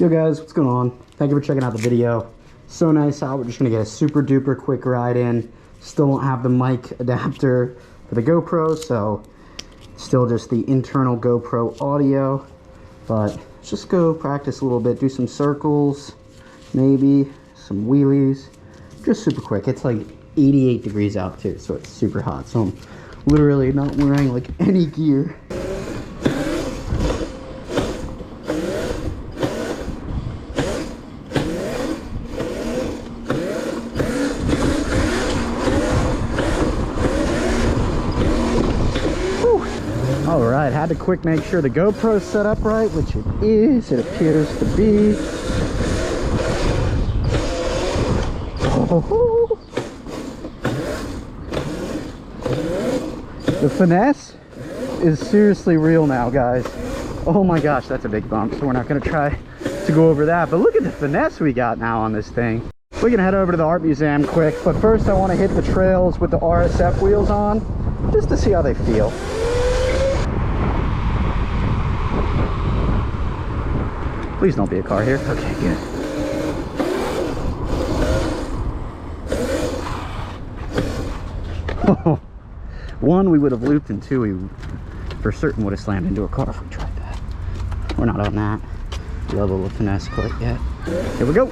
Yo guys, what's going on? Thank you for checking out the video. So nice out. We're just gonna get a super duper quick ride in. Still don't have the mic adapter for the GoPro, so still just the internal GoPro audio. But let's just go practice a little bit, do some circles, maybe some wheelies. Just super quick. It's like 88 degrees out too, so it's super hot. So I'm literally not wearing like any gear. All right, had to quick make sure the GoPro's set up right, which it is. It appears to be. Oh. The finesse is seriously real now, guys. Oh my gosh, that's a big bump, so we're not gonna try to go over that. But look at the finesse we got now on this thing. We're gonna head over to the art museum quick, but first I wanna hit the trails with the RSF wheels on, just to see how they feel. Please don't be a car here. Okay, good. One, we would have looped, and two, we for certain would have slammed into a car if we tried that. We're not on that level of finesse quite yet. Here we go.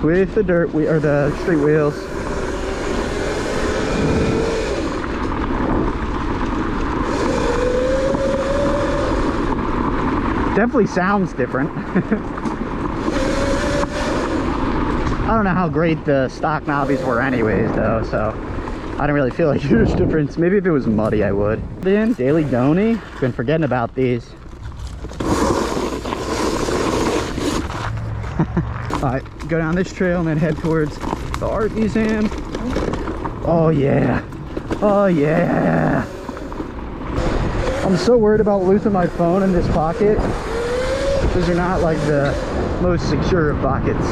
With the dirt, or the street wheels. Definitely sounds different. I don't know how great the stock knobbies were anyways though, so I don't really feel a huge difference. Maybe if it was muddy I would. Then Daily Donny, been forgetting about these. Alright, go down this trail and then head towards the art museum. Oh yeah, oh yeah. I'm so worried about losing my phone in this pocket. These are not like the most secure of pockets.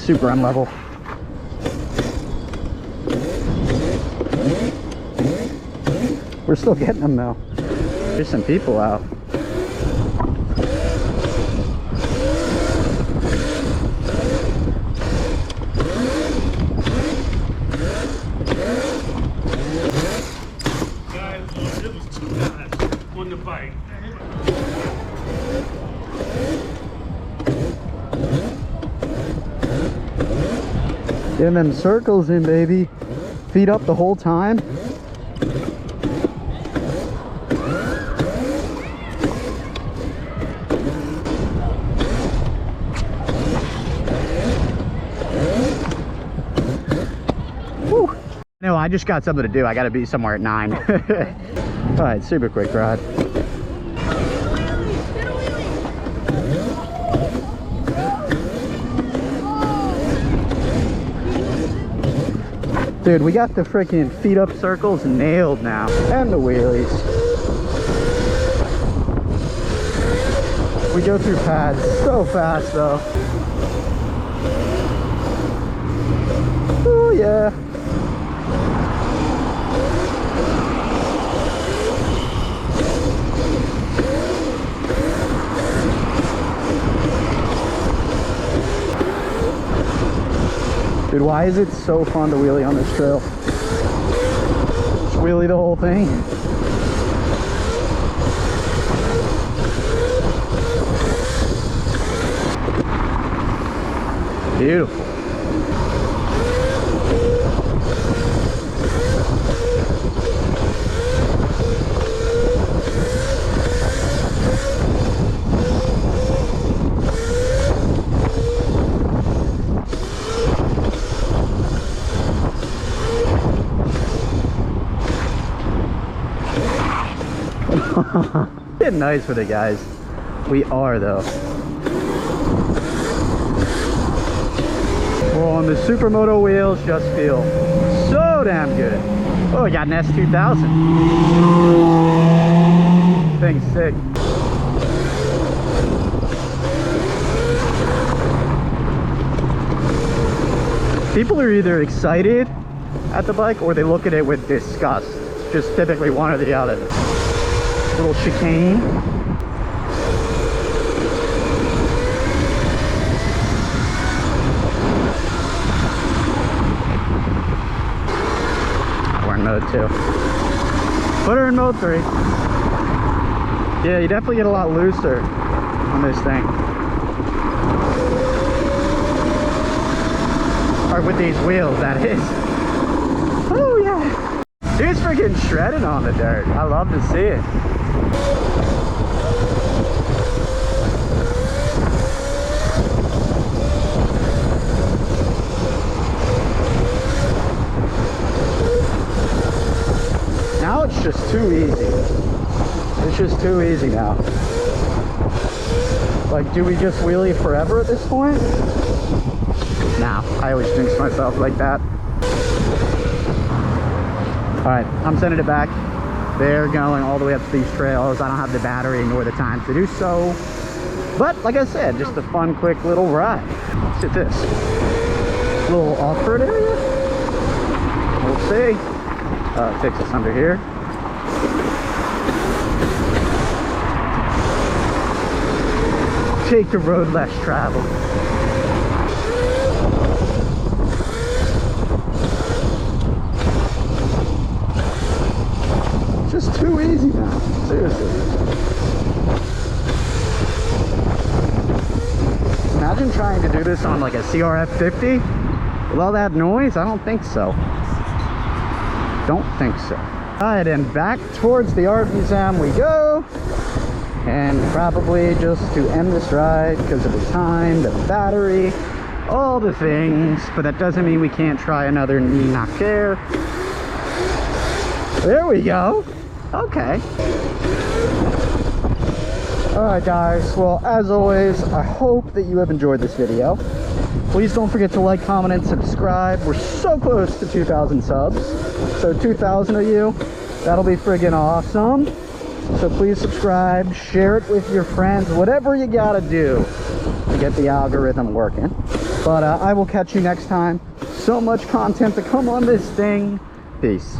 Super unlevel. We're still getting them though. There's some people out. Getting them circles in, baby. Feet up the whole time. Whew. No, I just got something to do. I gotta be somewhere at 9. All right, super quick ride. Dude, we got the freaking feet up circles nailed now. And the wheelies. We go through pads so fast though. Oh yeah. Dude, why is it so fun to wheelie on this trail? Just wheelie the whole thing. Beautiful. Getting nice with it, guys. We are though. Oh, and the Supermoto wheels just feel so damn good. Oh, I got an S2000. Thing's sick. People are either excited at the bike or they look at it with disgust. Just typically one or the other. Little chicane. We're in mode 2. Put her in mode 3. Yeah, you definitely get a lot looser on this thing. Or with these wheels, that is. Oh yeah. Dude's freaking shredding on the dirt. I love to see it. Now it's just too easy. It's just too easy now. Like, do we just wheelie forever at this point? Nah, I always jinx myself like that. Alright, I'm sending it back. They're going all the way up to these trails. I don't have the battery nor the time to do so. But, like I said, just a fun, quick little ride. Let's hit this. Little off-road area? We'll see. It takes us under here. Take the road less traveled. Just too easy now, seriously. Imagine trying to do this on like a CRF 50 with all that noise. I don't think so. Don't think so. Alright, and back towards the art museum we go. And probably just to end this ride because of the time, the battery, all the things. But that doesn't mean we can't try another Ninaker. There we go. Okay. Alright guys, well as always, I hope that you have enjoyed this video. Please don't forget to like, comment, and subscribe. We're so close to 2,000 subs. So 2,000 of you, that'll be friggin' awesome. So please subscribe, share it with your friends, whatever you gotta do to get the algorithm working. But I will catch you next time. So much content to come on this thing. Peace.